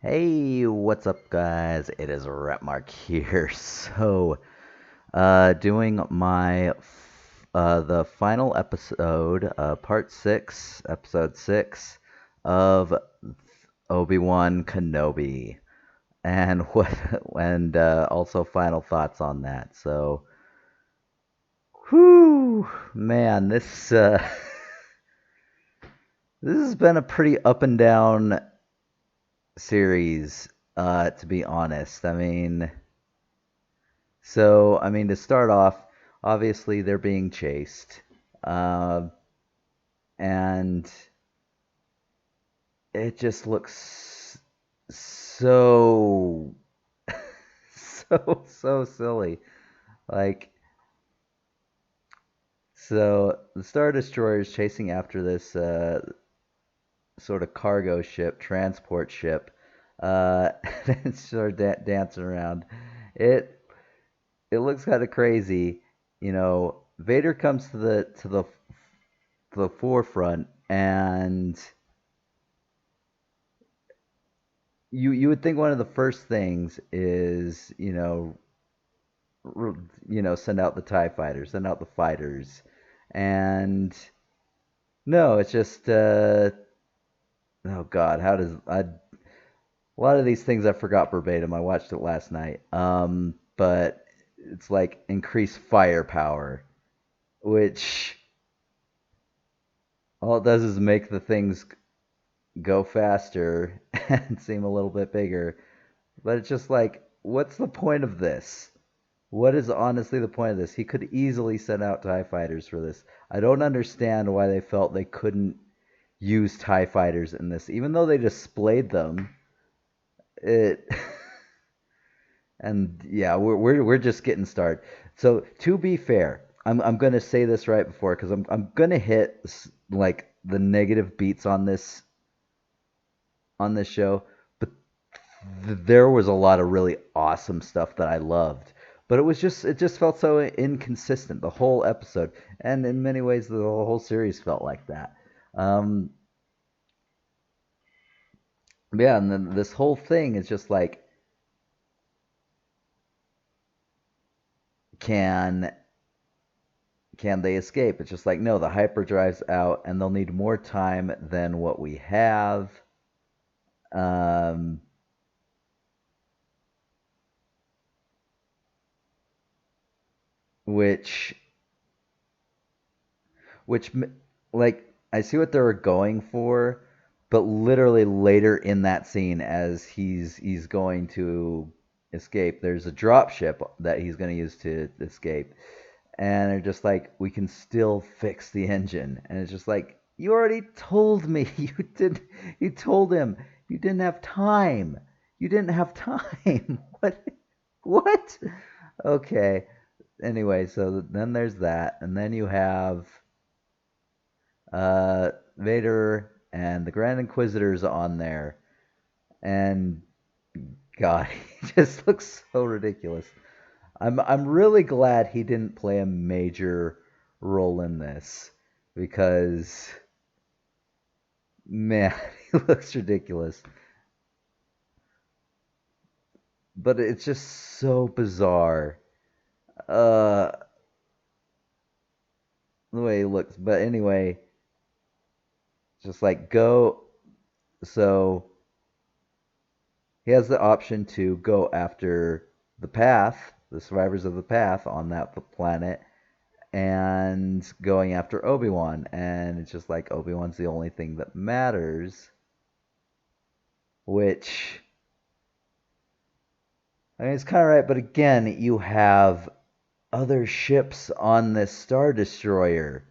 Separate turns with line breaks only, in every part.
Hey, what's up, guys? It is Rapmark here. Doing my the final episode, part six, episode six of Obi-Wan Kenobi, and also final thoughts on that. Whew, man, this has been a pretty up and down series, to be honest. To start off, obviously they're being chased, uh, and it just looks so, so silly. Like, so the Star Destroyer is chasing after this sort of cargo ship, transport ship, and sort of dancing around. It it looks kind of crazy. Vader comes to the forefront, and you would think one of the first things is send out the TIE fighters, send out the fighters, and no, it's just oh God, a lot of these things I forgot verbatim. I watched it last night, but it's like increase firepower, which all it does is make the things go faster and seem a little bit bigger. But it's just like, what's the point of this? What is honestly the point of this? He could easily send out TIE fighters for this. I don't understand why they felt they couldn't use TIE fighters in this, even though they displayed them. It and yeah, we're just getting started. So to be fair, I'm gonna say this right before because I'm gonna hit like the negative beats on this show, but there was a lot of really awesome stuff that I loved. But it just felt so inconsistent the whole episode, and in many ways the whole series felt like that. Um, yeah, and then this whole thing is just like, can can they escape? It's just like, no, the hyperdrive's out, and they'll need more time than what we have. Um, which which like I see what they were going for, but literally later in that scene, as he's going to escape, there's a drop ship that he's going to use to escape, and they're just like, we can still fix the engine, and it's just like, you already told me you told him you didn't have time. You didn't have time. What? Okay. Anyway, so then there's that, and then you have Vader and the Grand Inquisitor's on there, and God, he just looks so ridiculous. I'm really glad he didn't play a major role in this because man, he looks ridiculous. But it's just so bizarre. Uh the way he looks. But anyway, just like go so he has the option to go after the path, the survivors of the path on that planet, and going after Obi-Wan. And it's just like Obi-Wan's the only thing that matters, which, I mean, it's kind of right, but again, you have other ships on this Star Destroyer.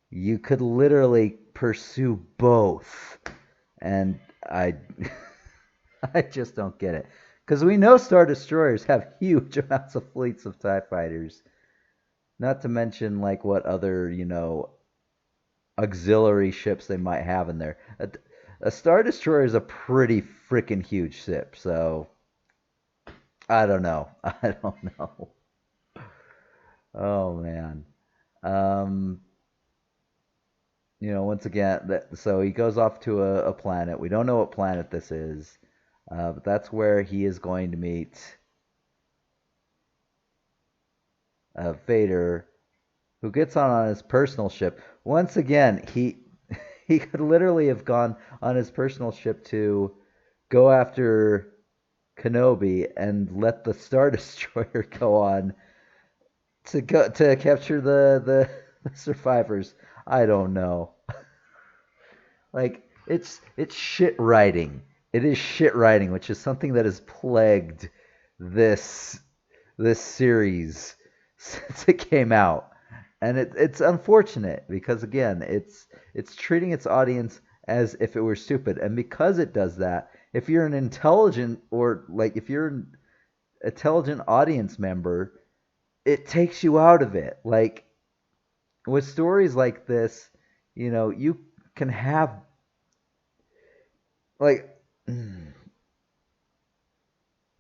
You could literally pursue both. And I I just don't get it. Because we know Star Destroyers have huge amounts of fleets of TIE fighters. Not to mention, like, what other, auxiliary ships they might have in there. A Star Destroyer is a pretty freaking huge ship, so I don't know. I don't know. Oh man. Um, once again, so he goes off to a planet. We don't know what planet this is. But that's where he is going to meet Vader, who gets on his personal ship. Once again, he could literally have gone on his personal ship to go after Kenobi and let the Star Destroyer go on to capture the survivors. I don't know. Like it's shit writing. It is shit writing, which is something that has plagued this this series since it came out. And it's unfortunate because again, it's treating its audience as if it were stupid. And because it does that, if you're an intelligent or like if you're an intelligent audience member, it takes you out of it. Like with stories like this, you can have like you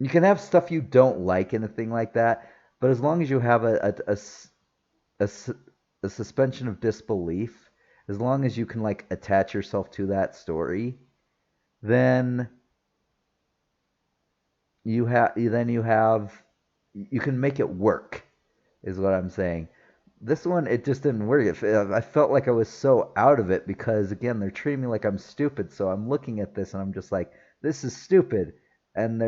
can have stuff you don't like in a thing like that, but as long as you have a a suspension of disbelief, as long as you can like attach yourself to that story, then you can make it work, is what I'm saying. This one, it just didn't work. I felt like I was so out of it because again, they're treating me like I'm stupid. So I'm looking at this and I'm just like, this is stupid, and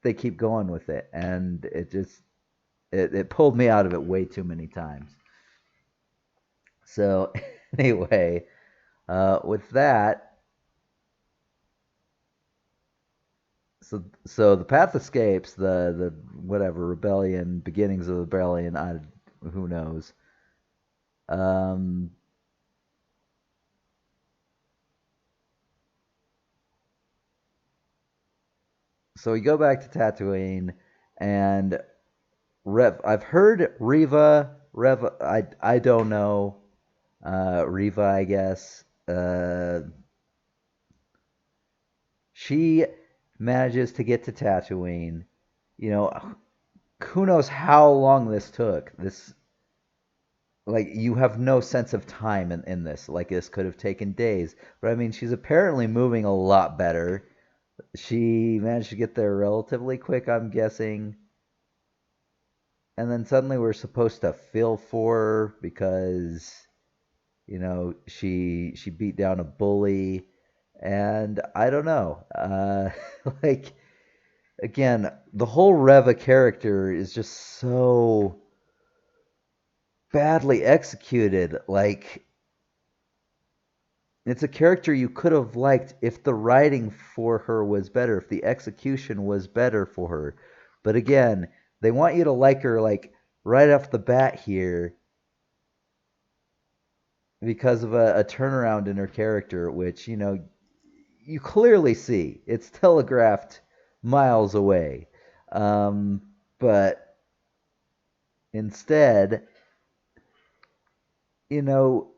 they keep going with it, and it pulled me out of it way too many times. So anyway, with that, so the path escapes the whatever rebellion, beginnings of the rebellion. Who knows? Um, so we go back to Tatooine, and I've heard Reva. I don't know. Reva, I guess. She manages to get to Tatooine. You know, who knows how long this took? This like you have no sense of time in this. Like this could have taken days, but I mean, she's apparently moving a lot better. She managed to get there relatively quick, I'm guessing. And then suddenly we're supposed to feel for her because she beat down a bully, and I don't know. Like again, the whole Reva character is just so badly executed. Like it's a character you could have liked if the writing for her was better, if the execution was better for her. But again, they want you to like her like right off the bat here because of a turnaround in her character, which, you clearly see. It's telegraphed miles away. Um, but instead, you know,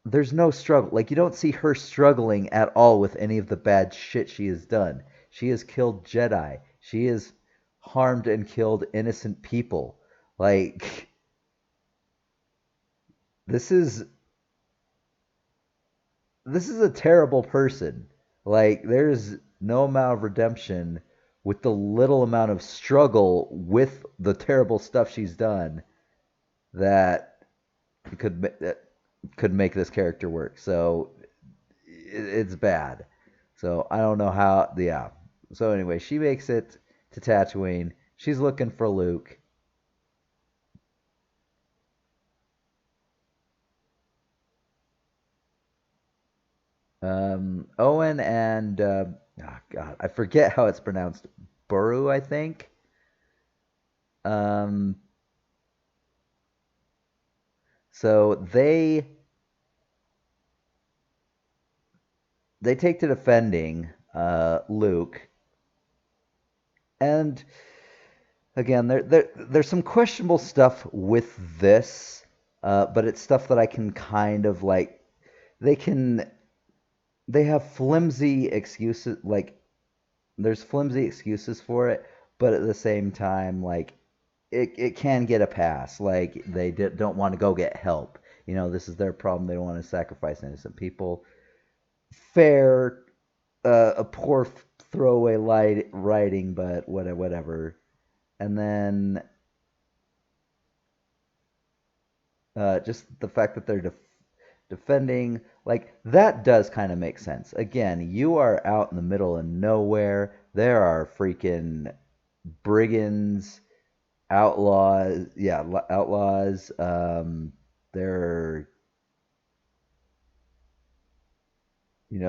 there's no struggle. Like, you don't see her struggling at all with any of the bad shit she has done. She has killed Jedi. She has harmed and killed innocent people. Like, this is this is a terrible person. Like, there's no amount of redemption with the little amount of struggle with the terrible stuff she's done that that could make this character work. So it's bad. So I don't know how. Yeah. So anyway, she makes it to Tatooine. She's looking for Luke. Owen and oh God, I forget how it's pronounced. Buru, I think. Um, so they take to defending Luke, and again, there's some questionable stuff with this, but it's stuff that I can kind of like. They can they have flimsy excuses, like there's flimsy excuses for it, but at the same time, like it can get a pass. Like don't want to go get help. This is their problem. They don't want to sacrifice innocent people. Fair, a poor throwaway light writing, but whatever. And then just the fact that they're defending, like that does kind of make sense. Again, you are out in the middle of nowhere. There are freaking brigands, outlaws, yeah, outlaws. There are,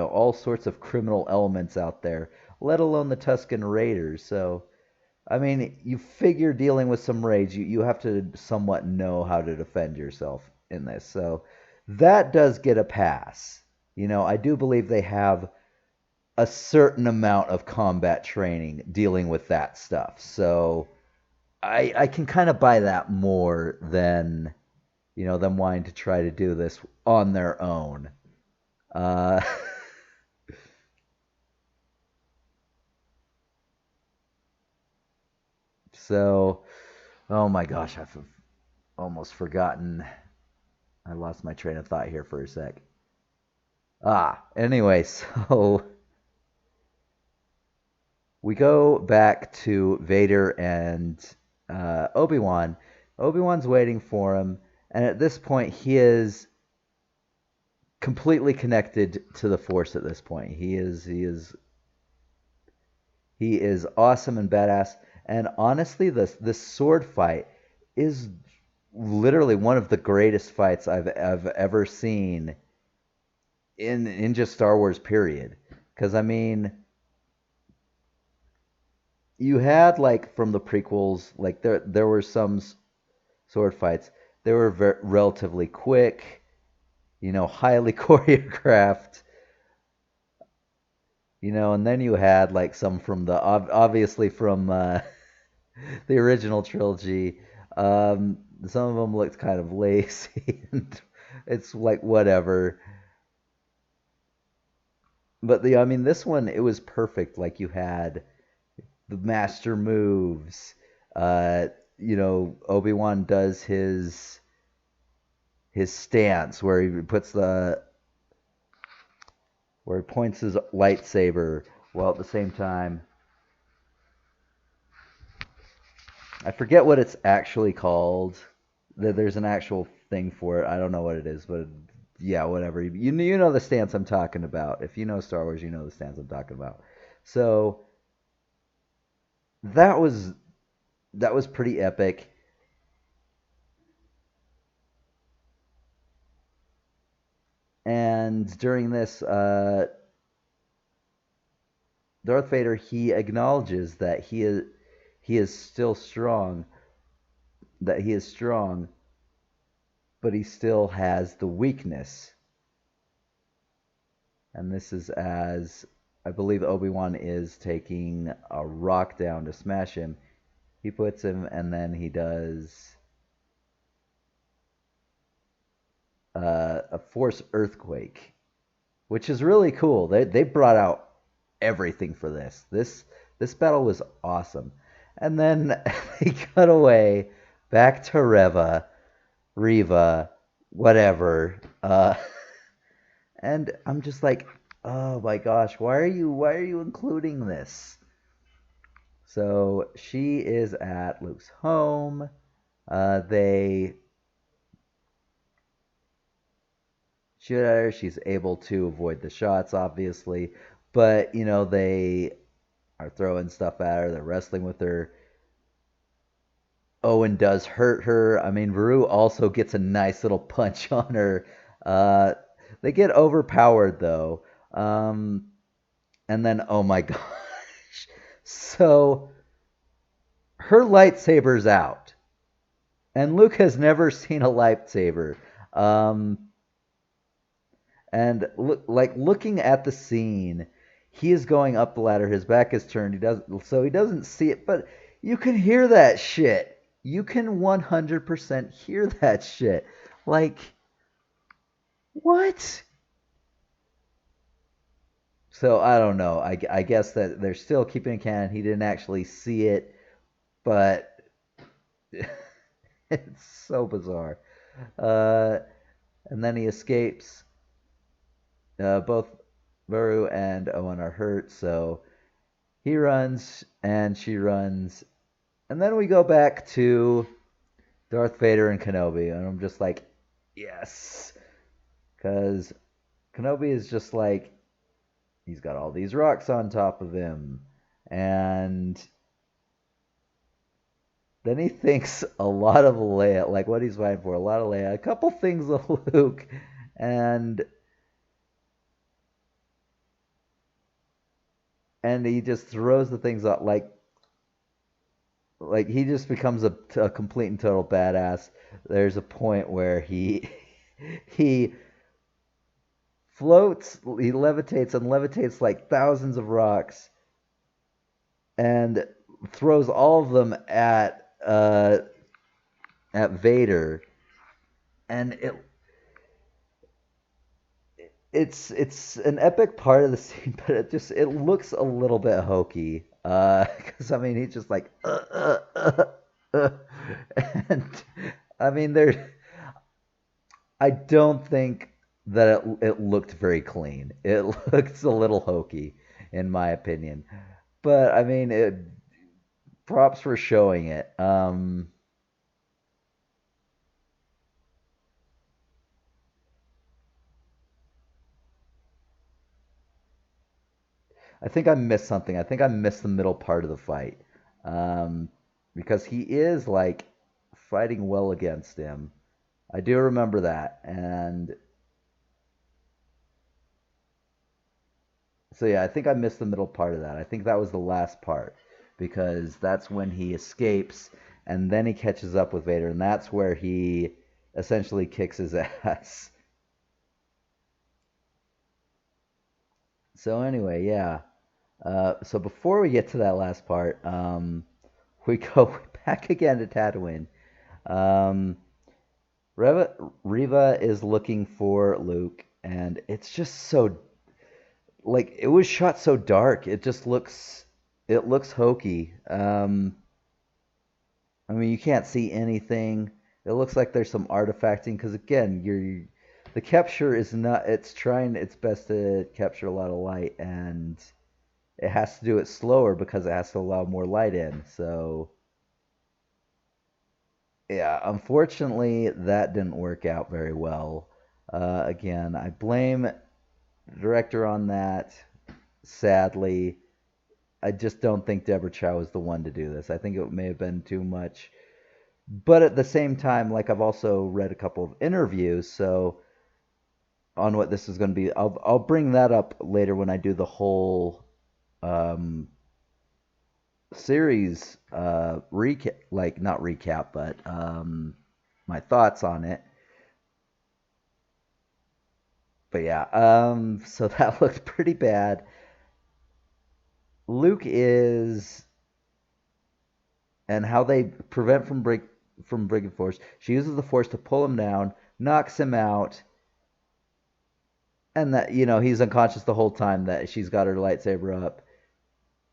all sorts of criminal elements out there, let alone the Tuscan Raiders. So, I mean, you figure dealing with some raids, you have to somewhat know how to defend yourself in this. So, that does get a pass. I do believe they have a certain amount of combat training dealing with that stuff. So, I can kind of buy that more than, them wanting to try to do this on their own. Uh, so, oh my gosh, I've almost forgotten. I lost my train of thought here for a sec. Anyway, so we go back to Vader and Obi-Wan. Obi-Wan's waiting for him, and at this point, he is completely connected to the Force. At this point, he is awesome and badass. And honestly, this sword fight is literally one of the greatest fights I've ever seen in just Star Wars. Period. Because I mean, you had like from the prequels, like there were some sword fights. They were relatively quick, highly choreographed, and then you had like some from the obviously from the original trilogy. Some of them looked kind of lazy, and it's like whatever. But I mean, this one it was perfect. Like you had the master moves. Uh, Obi-Wan does his stance where he points his lightsaber while at the same time I forget what it's actually called. There's an actual thing for it. I don't know what it is, but yeah, whatever. You know the stance I'm talking about. If you know Star Wars, you know the stance I'm talking about. So that was that was pretty epic. And during this, Darth Vader he acknowledges that he is still strong, that he is strong, but he still has the weakness. And this is as I believe Obi-Wan is taking a rock down to smash him. He puts him, and then he does a force earthquake, which is really cool. They brought out everything for this. This battle was awesome. And then they cut away back to Riva, whatever. And I'm just like, oh my gosh, why are you including this? So she is at Luke's home. They shoot at her. She's able to avoid the shots, obviously, but they are throwing stuff at her. They're wrestling with her. Owen does hurt her. I mean, Veru also gets a nice little punch on her. Uh, they get overpowered though. And then, oh my gosh. So her lightsaber's out. And Luke has never seen a lightsaber. Um, looking at the scene, he is going up the ladder. His back is turned. He doesn't see it, but you can hear that shit. You can 100% hear that shit. Like, what? So I don't know. I guess that they're still keeping it canon. He didn't actually see it, but it's so bizarre. Uh, and then he escapes. Both Veru and Owen are hurt, so he runs and she runs, and then we go back to Darth Vader and Kenobi, and I'm just like, yes, because Kenobi is just like he's got all these rocks on top of him, and then he thinks a lot of Leia, like what he's fighting for, a lot of Leia, a couple things of Luke, and he just throws the things out like he just becomes a complete and total badass. There's a point where he he floats, he levitates and levitates like thousands of rocks and throws all of them at Vader, and it's an epic part of the scene, but it looks a little bit hokey. Because I mean he's just like uh. And I mean there. I don't think that it looked very clean. It looks a little hokey, in my opinion. But I mean, props for showing it. I think I missed something. I think I missed the middle part of the fight. Um, because he is like fighting well against him. I do remember that. And so yeah, I think I missed the middle part of that. I think that was the last part because that's when he escapes and then he catches up with Vader and that's where he essentially kicks his ass. So anyway, yeah. So before we get to that last part, we go back again to Tatooine. Um, Reva is looking for Luke, and it's just so like it was shot so dark. It looks hokey. I mean, you can't see anything. It looks like there's some artifacting because again, the capture is not. It's trying its best to capture a lot of light, and it has to do it slower because it has to allow more light in. So yeah, unfortunately, that didn't work out very well. Again, I blame the director on that. Sadly, I just don't think Deborah Chow was the one to do this. I think it may have been too much. But at the same time, like I've also read a couple of interviews, so on what this is going to be, I'll bring that up later when I do the whole um, series recap, like not recap, but my thoughts on it. But yeah, so that looked pretty bad. Luke is and how they prevent from bringing force. She uses the force to pull him down, knocks him out, and that he's unconscious the whole time that she's got her lightsaber up.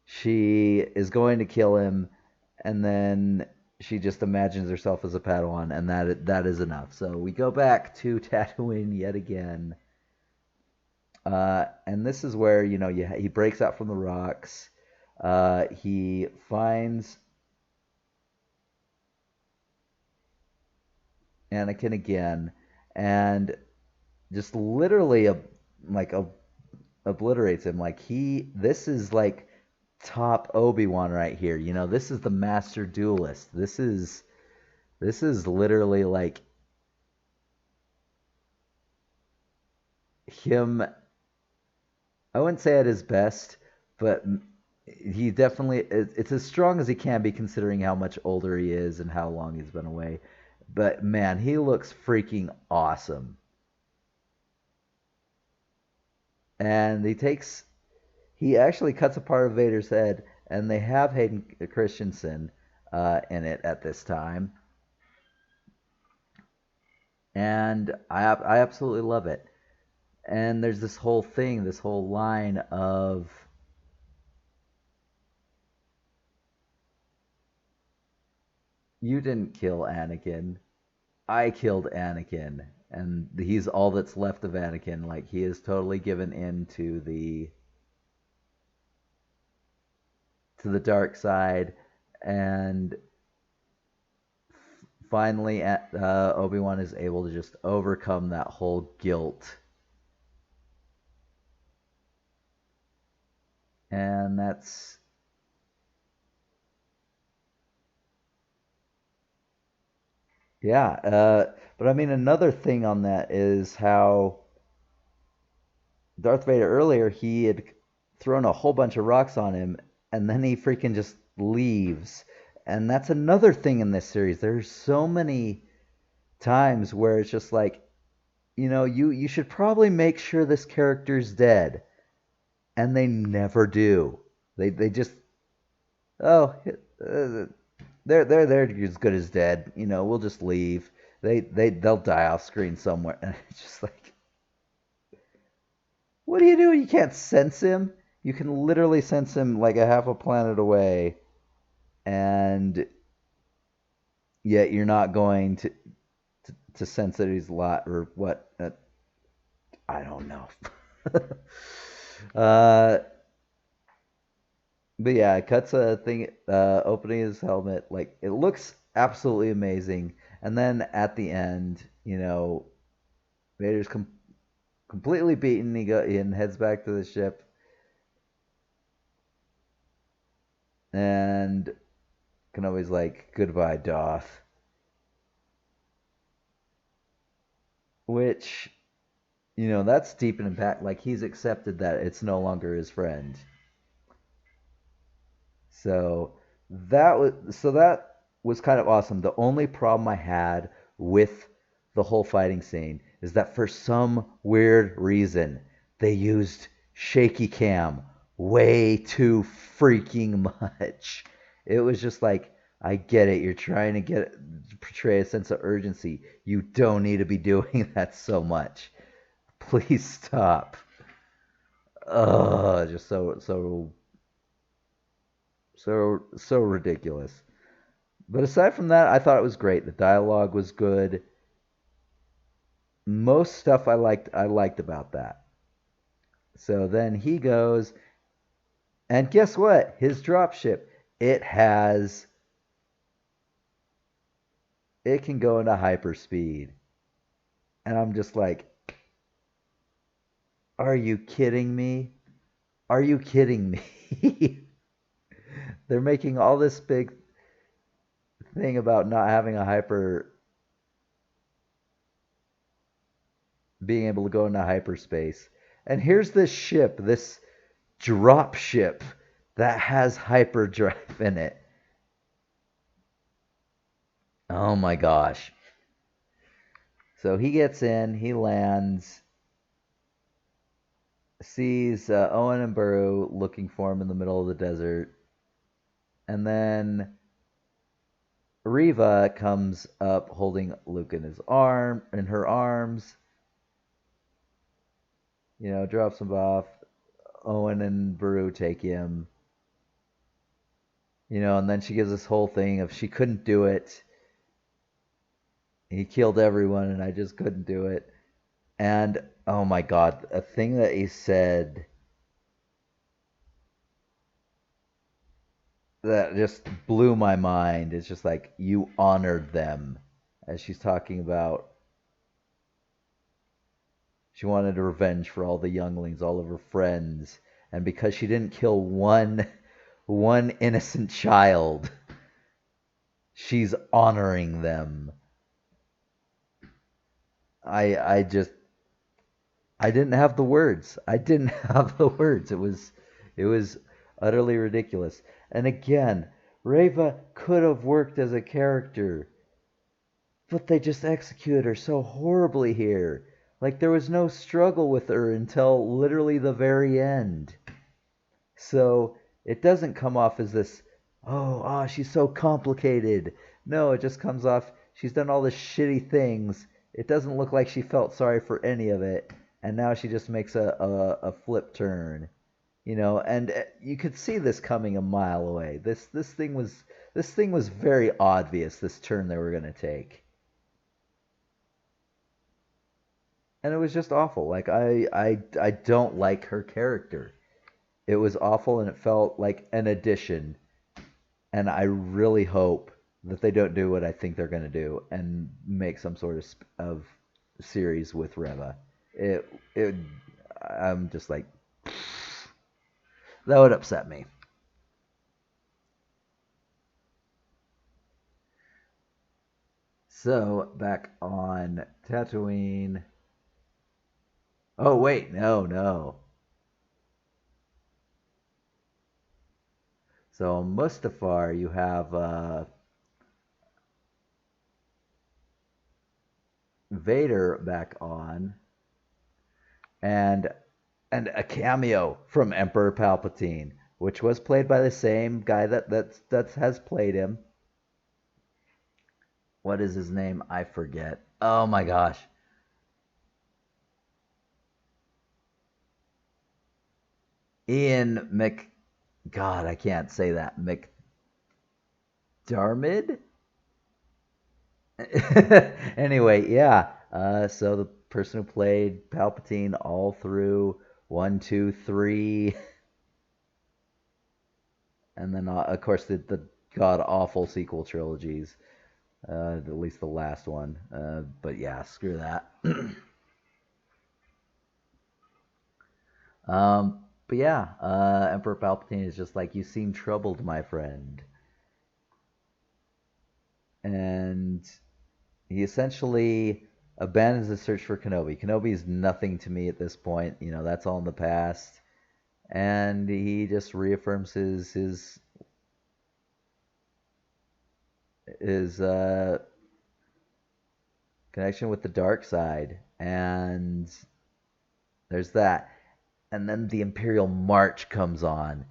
She is going to kill him, and then she just imagines herself as a Padawan, and that is enough. So we go back to Tatooine yet again, and this is where he breaks out from the rocks. He finds Anakin again, and just literally like a, obliterates him. Like this is like top Obi-Wan right here. This is the master duelist. This is literally like him. I wouldn't say at his best, but he definitely it's as strong as he can be considering how much older he is and how long he's been away. But man, he looks freaking awesome. And he actually cuts a part of Vader's head, and they have Hayden Christensen in it at this time, and I absolutely love it. And there's this whole thing, this whole line of you didn't kill Anakin, I killed Anakin, and he's all that's left of Anakin. Like he is totally given in to to the dark side, and finally, Obi-Wan is able to just overcome that whole guilt, and that's yeah. But I mean, another thing on that is how Darth Vader earlier he had thrown a whole bunch of rocks on him, and then he freaking just leaves. And that's another thing in this series. There's so many times where it's just like, you should probably make sure this character's dead, and they never do. They just oh uh, they're as good as dead. We'll just leave. They'll die off screen somewhere, and it's just like, what do you do? You can't sense him. You can literally sense him like a half a planet away, and yet you're not going to sense that he's alive or what? I don't know. uh, but yeah, it cuts a thing, opening his helmet. Like, it looks absolutely amazing. And then at the end, Vader's completely beaten. And heads back to the ship, and Kenobi's like, "Goodbye, Doth," which, that's deep in impact. Like, he's accepted that it's no longer his friend. So that was kind of awesome. The only problem I had with the whole fighting scene is that for some weird reason they used shaky cam way too freaking much. It was just like, I get it. You're trying to portray a sense of urgency. You don't need to be doing that so much. Please stop. Ugh, just so ridiculous. But aside from that, I thought it was great. The dialogue was good. Most stuff I liked about that. So then he goes, and guess what? His dropship, it has it can go into hyperspeed. And I'm just like, are you kidding me? Are you kidding me? They're making all this big thing about not having a hyper being able to go into hyperspace. And here's this ship, this drop ship that has hyperdrive in it. Oh my gosh. So he gets in, he lands, sees Owen and Burrow looking for him in the middle of the desert. And then Riva comes up holding Luke in her arms, drops him off. Owen and Burrow take him, and then she gives this whole thing of she couldn't do it. He killed everyone and I just couldn't do it. And oh my god, a thing that he said that just blew my mind. It's just like, you honored them. As she's talking about, she wanted revenge for all the younglings, all of her friends, and because she didn't kill one innocent child, she's honoring them. I just I didn't have the words. I didn't have the words. It was utterly ridiculous. And again, Reva could have worked as a character, but they just executed her so horribly here. Like, there was no struggle with her until literally the very end. So it doesn't come off as this, she's so complicated. No, it just comes off, she's done all the shitty things. It doesn't look like she felt sorry for any of it. And now she just makes a flip turn. And you could see this coming a mile away. This thing was very obvious, this turn they were going to take. And it was just awful. Like, I don't like her character. It was awful, and it felt like an addition. And I really hope that they don't do what I think they're going to do and make some sort of series with Reva. It I'm just like that would upset me. So back on Tatooine. Oh wait, no, no. So on Mustafar, you have Vader back on, and a cameo from Emperor Palpatine, which was played by the same guy that has played him. What is his name? I forget. Oh my gosh. Ian Mc. God, I can't say that. McDermid? Anyway, yeah. So the person who played Palpatine all through one, two, three, and then of course the god awful sequel trilogies. At least the last one. But yeah, screw that. But yeah, Emperor Palpatine is just like, you seem troubled, my friend. And he essentially abandons the search for Kenobi. Kenobi is nothing to me at this point. You know, that's all in the past. And he just reaffirms his connection with the dark side. And there's that. And then the Imperial March comes on.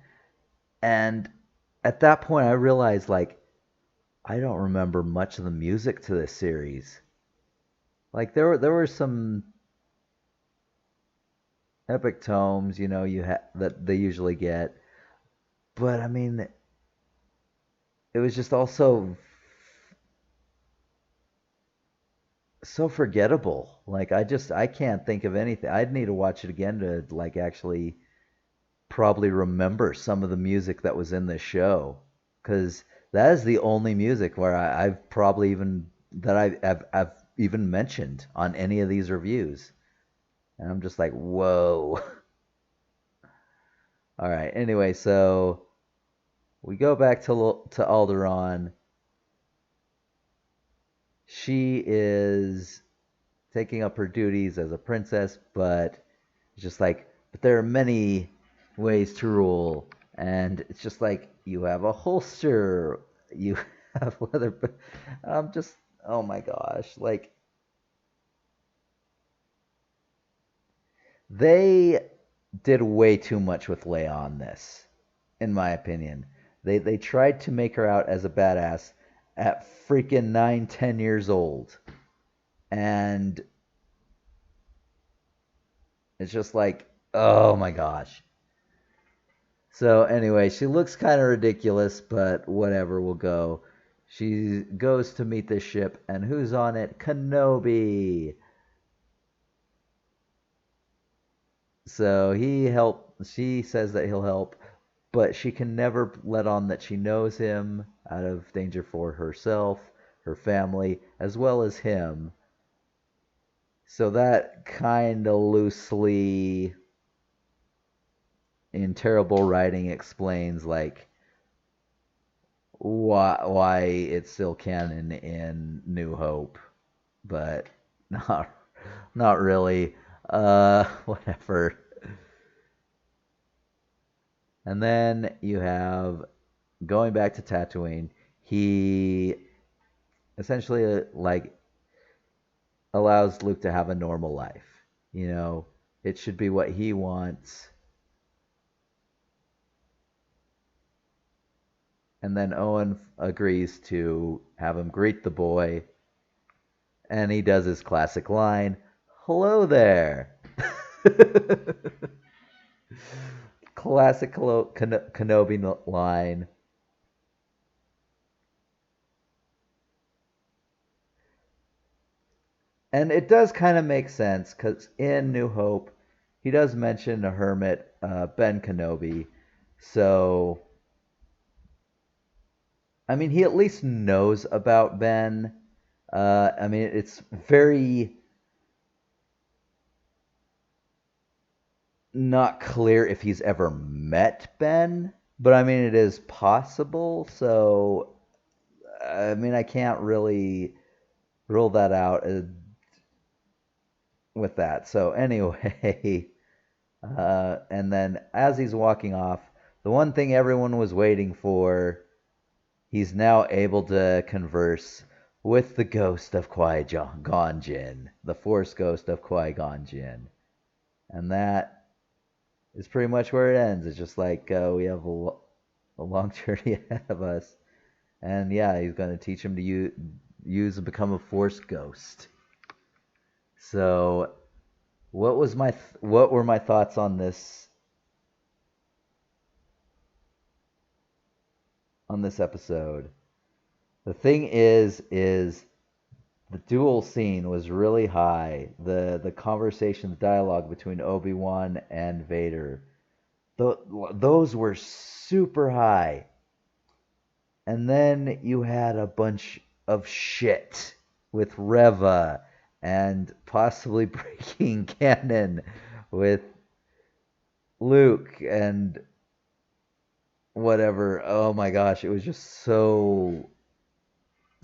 And at that point, I realized, like, I don't remember much of the music to this series. Like, there were some epic tomes, that they usually get, but I mean, it was just also so forgettable. Like, I can't think of anything. I'd need to watch it again to like actually probably remember some of the music that was in this show, because that is the only music where I've probably even that I've even mentioned on any of these reviews, and I'm just like, whoa. All right. Anyway, so we go back to Alderaan. She is taking up her duties as a princess, but it's just like, but there are many ways to rule, and it's just like you have a holster, you have leather. I'm just, oh my gosh, like they did way too much with Leia on this, in my opinion. They tried to make her out as a badass at freaking 9, 10 years old, and it's just like, oh my gosh. So anyway, she looks kind of ridiculous, but whatever, we'll go. She goes to meet this ship, and who's on it? Kenobi. So he help. She says that he'll help, but she can never let on that she knows him out of danger for herself, her family, as well as him. So that kind of loosely, in terrible writing, explains like why it's still canon in New Hope, but not not really. Whatever. And then you have going back to Tatooine. He essentially like allows Luke to have a normal life. You know, it should be what he wants. And then Owen agrees to have him greet the boy, and he does his classic line, "Hello there." Classic Kenobi line. And it does kind of make sense because in New Hope, he does mention a hermit, Ben Kenobi. So, I mean, he at least knows about Ben. I mean, it's very not clear if he's ever met Ben, but I mean, it is possible. So, I mean, I can't really rule that out with that. So, anyway, and then as he's walking off, the one thing everyone was waiting for, he's now able to converse with the ghost of Qui-Gon Jinn, the Force ghost of Qui-Gon Jinn. And that is pretty much where it ends. It's just like we have a long journey ahead of us. And yeah, he's going to teach him to use and become a Force ghost. So, what were my thoughts on this episode? The thing is the duel scene was really high. The conversation, the dialogue between Obi-Wan and Vader, those were super high. And then you had a bunch of shit with Reva and possibly breaking canon with Luke and whatever. Oh my gosh, it was just so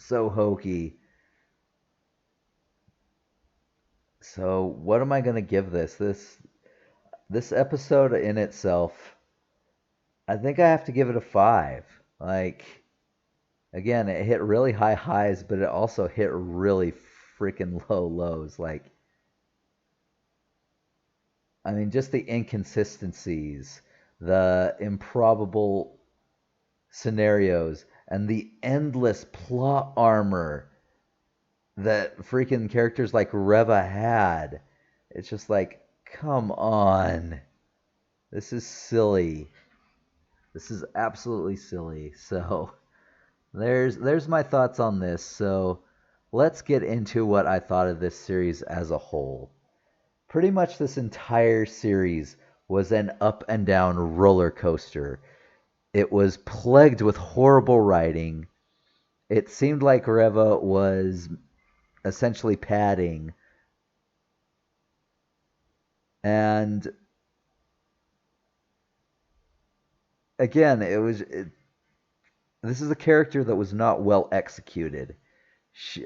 hokey. So what am I gonna give this episode in itself? I think I have to give it a 5. Like again, it hit really high highs, but it also hit really freaking low lows. Like I mean, just the inconsistencies, the improbable scenarios, and the endless plot armor that freaking characters like Reva had. It's just like, come on. This is silly. This is absolutely silly. So there's my thoughts on this. So let's get into what I thought of this series as a whole. Pretty much this entire series was an up and down roller coaster. It was plagued with horrible writing. It seemed like Reva was essentially padding. And again, this is a character that was not well executed.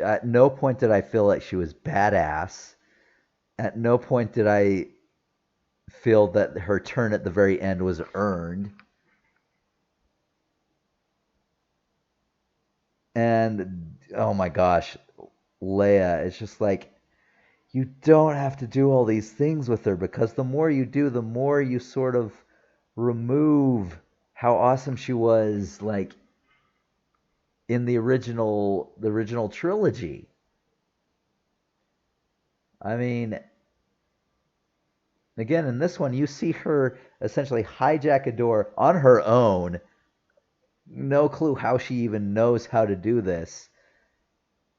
At no point did I feel like she was badass. At no point did I feel that her turn at the very end was earned. And oh my gosh, Leia, it's just like you don't have to do all these things with her because the more you do, the more you sort of remove how awesome she was like in the original trilogy. I mean, again, in this one you see her essentially hijack a door on her own. No clue how she even knows how to do this.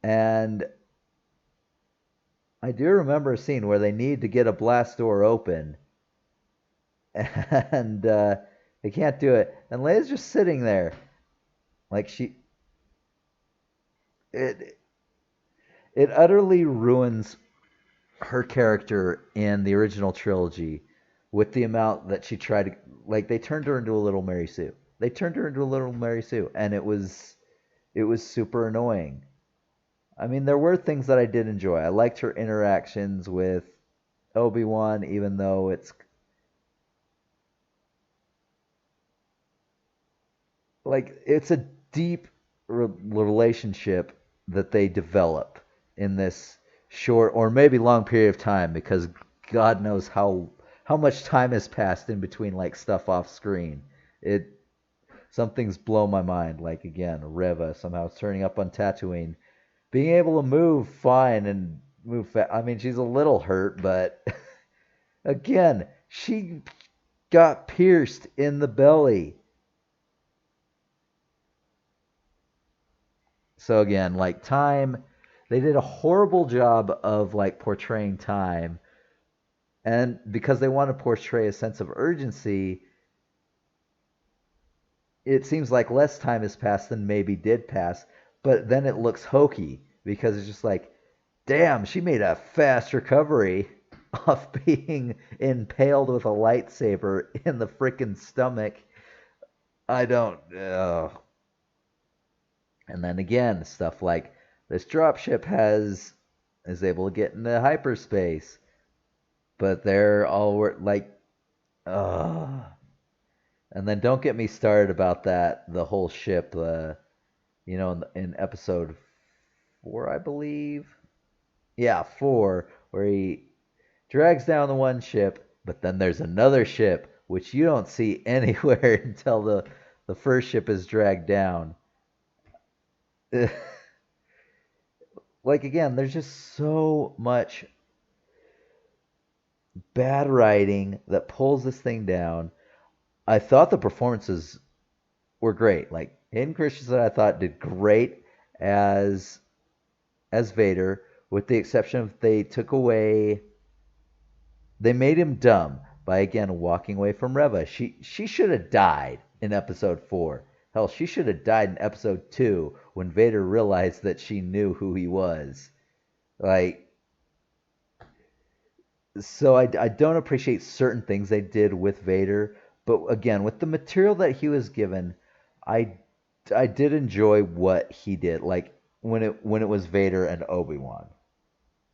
And I do remember a scene where they need to get a blast door open and they can't do it. And Leia's just sitting there, like it it utterly ruins her character in the original trilogy with the amount that she tried to like. They turned her into a little Mary Sue. They turned her into a little Mary Sue, and it was super annoying. I mean, there were things that I did enjoy. I liked her interactions with Obi-Wan, even though it's like it's a deep relationship that they develop in this short or maybe long period of time because God knows how much time has passed in between like stuff off screen. It Something's blown my mind. Like again, Reva somehow turning up on Tatooine, being able to move fine and move fast. I mean, she's a little hurt, but again, she got pierced in the belly. So again, like time, they did a horrible job of like portraying time And because they want to portray a sense of urgency, it seems like less time has passed than maybe did pass, but then it looks hokey because it's just like, damn, she made a fast recovery off being impaled with a lightsaber in the freaking stomach. I don't. And then again, stuff like this dropship is able to get into hyperspace, but they're all like, uh and then don't get me started about the whole ship, in episode 4, I believe. Yeah, 4, where he drags down the one ship, but then there's another ship which you don't see anywhere until the first ship is dragged down. Like again, there's just so much bad writing that pulls this thing down. I thought the performances were great. Like Hayden Christensen, I thought did great as Vader, with the exception of they made him dumb by again walking away from Reva. She should have died in episode 4. Hell, she should have died in episode 2 when Vader realized that she knew who he was. Like, so I don't appreciate certain things they did with Vader, but again, with the material that he was given, I I did enjoy what he did. Like when it was Vader and Obi-Wan.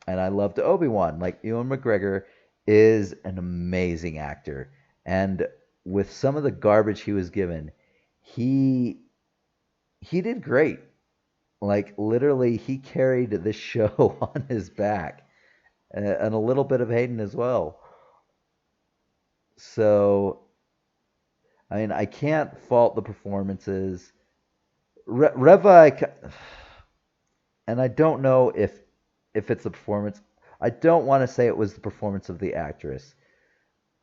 And I loved Obi-Wan. Like Ewan McGregor is an amazing actor. And with some of the garbage he was given, he he did great. Like literally he carried this show on his back. And a little bit of Hayden as well. So, I mean, I can't fault the performances. Reva, and I don't know if it's the performance. I don't want to say it was the performance of the actress.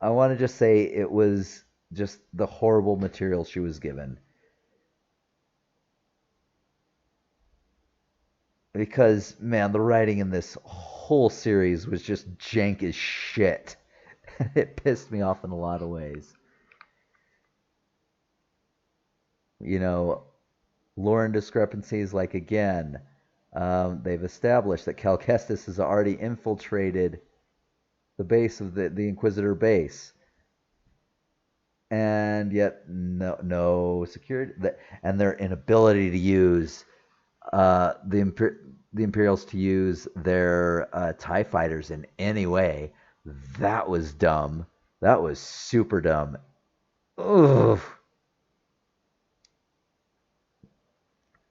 I want to just say it was just the horrible material she was given. Because man, the writing in this whole series was just jank as shit. It pissed me off in a lot of ways. You know, Lauren discrepancies, like again, they've established that Cal Kestis has already infiltrated the base of the Inquisitor base, and yet no security, and their inability to use the Imperials to use their Tie fighters in any way. That was dumb. That was super dumb. Ugh.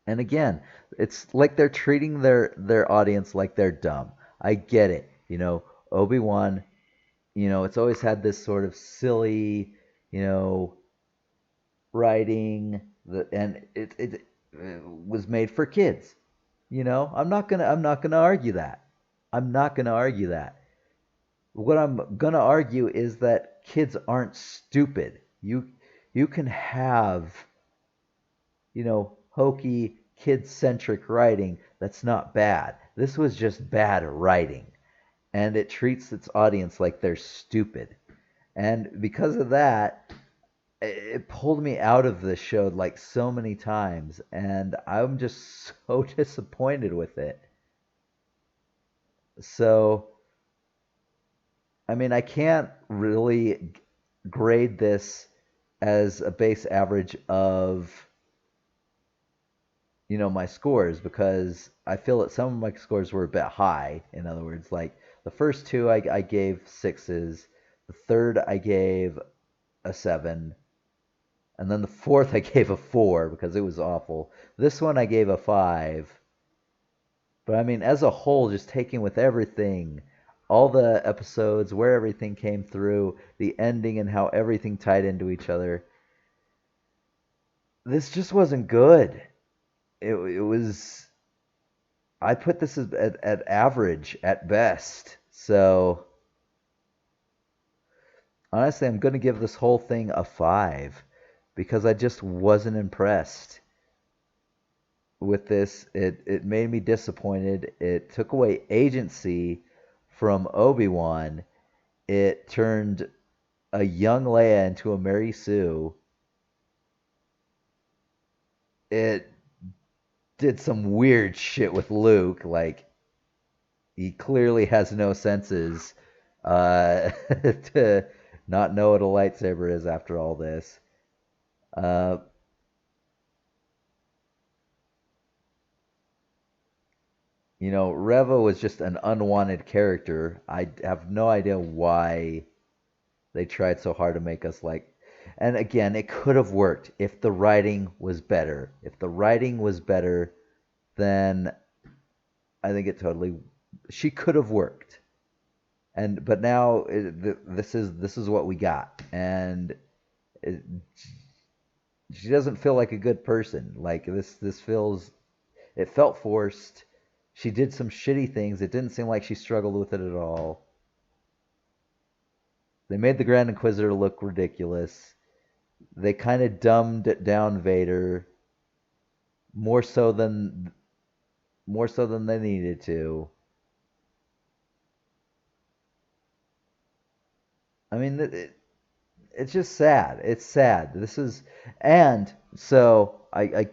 And again, it's like they're treating their audience like they're dumb. I get it. Obi-Wan, it's always had this sort of silly, you know, writing and it was made for kids. I'm not gonna argue that. I'm not gonna argue that. What I'm gonna argue is that kids aren't stupid. You can have hokey, kid centric writing that's not bad. This was just bad writing. And it treats its audience like they're stupid. And because of that, it pulled me out of the show like so many times. And I'm just so disappointed with it. So, I mean, I can't really grade this as a base average of my scores because I feel that some of my scores were a bit high. In other words, like the first two I gave sixes, the third I gave a 7, and then the fourth I gave a 4 because it was awful. This one I gave a 5. But I mean, as a whole, just taking with everything, all the episodes, where everything came through, the ending, and how everything tied into each other, this just wasn't good. It was. I put this at average at best. So honestly, I'm going to give this whole thing a 5 because I just wasn't impressed with this. It made me disappointed. It took away agency from Obi-Wan, It turned a young Leia into a Mary Sue. It did some weird shit with Luke. Like, he clearly has no senses to not know what a lightsaber is after all this. Uh, Reva was just an unwanted character. I have no idea why they tried so hard to make us like. And again, it could have worked if the writing was better. If the writing was better, then I think it totally. She could have worked. But now this is what we got, and it, she doesn't feel like a good person. Like this feels it felt forced. She did some shitty things. It didn't seem like she struggled with it at all. They made the Grand Inquisitor look ridiculous. They kind of dumbed down Vader more so than more so than they needed to. I mean, it's just sad. It's sad. And so I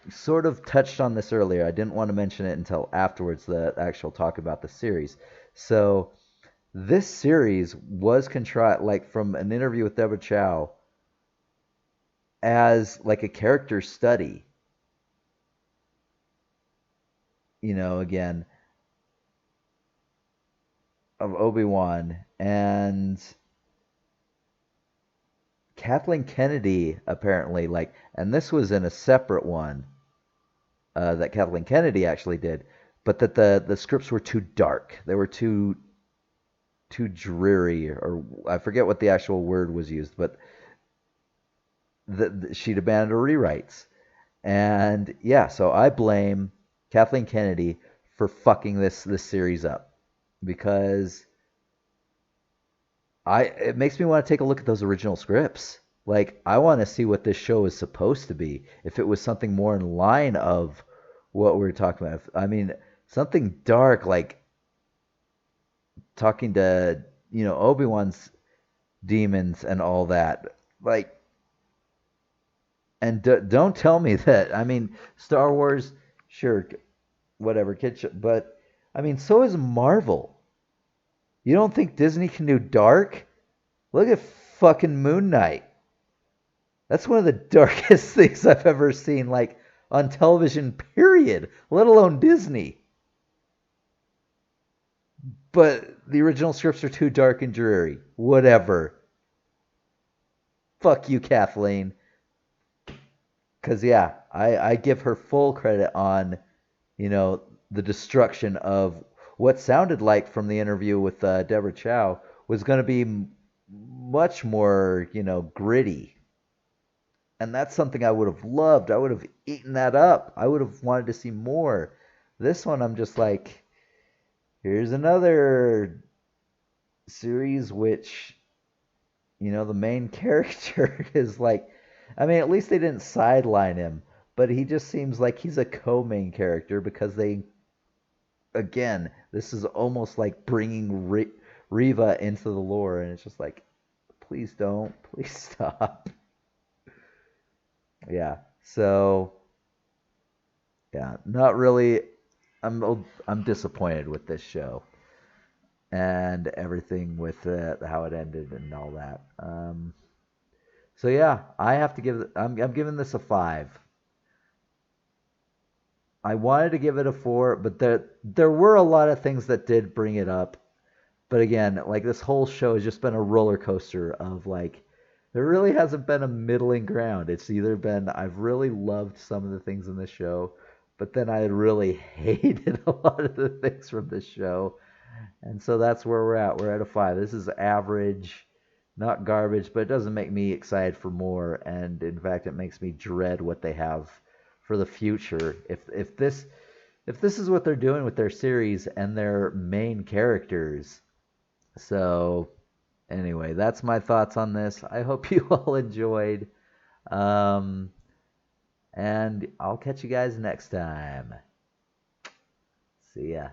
sort of touched on this earlier. I didn't want to mention it until afterwards, the actual talk about the series. So this series was contrived, like from an interview with Deborah Chow, as like a character study. Again, of Obi-Wan, and Kathleen Kennedy apparently, like, and this was in a separate one that Kathleen Kennedy actually did, but that the scripts were too dark. They were too dreary, or I forget what the actual word was used, but she demanded rewrites. And yeah, so I blame Kathleen Kennedy for fucking this series up, because it makes me want to take a look at those original scripts. Like, I want to see what this show is supposed to be. If it was something more in line of what we were talking about. I mean, something dark, like talking to, Obi-Wan's demons and all that. Like, and don't tell me that. I mean, Star Wars, sure, whatever, kid, but I mean, so is Marvel. You don't think Disney can do dark? Look at fucking Moon Knight. That's one of the darkest things I've ever seen, like, on television, period, let alone Disney. But the original scripts are too dark and dreary. Whatever. Fuck you, Kathleen. Because, yeah, I give her full credit on, the destruction of what sounded like from the interview with Deborah Chow was going to be much more, gritty. And that's something I would have loved. I would have eaten that up. I would have wanted to see more. This one, I'm just like, here's another series which, the main character is like, I mean, at least they didn't sideline him, but he just seems like he's a co-main character because again, this is almost like bringing Riva into the lore, and it's just like, please don't, please stop. Yeah. So, yeah, not really. I'm disappointed with this show and everything with how it ended and all that. So yeah, I have to give. I'm giving this a 5. I wanted to give it a 4, but there were a lot of things that did bring it up. But again, like, this whole show has just been a roller coaster of, like, there really hasn't been a middling ground. It's either been I've really loved some of the things in this show, but then I really hated a lot of the things from this show. And so that's where we're at. We're at a 5. This is average, not garbage, but it doesn't make me excited for more. And in fact, it makes me dread what they have for the future. If this is what they're doing with their series and their main characters. So anyway, that's my thoughts on this. I hope you all enjoyed. Um, and I'll catch you guys next time. See ya.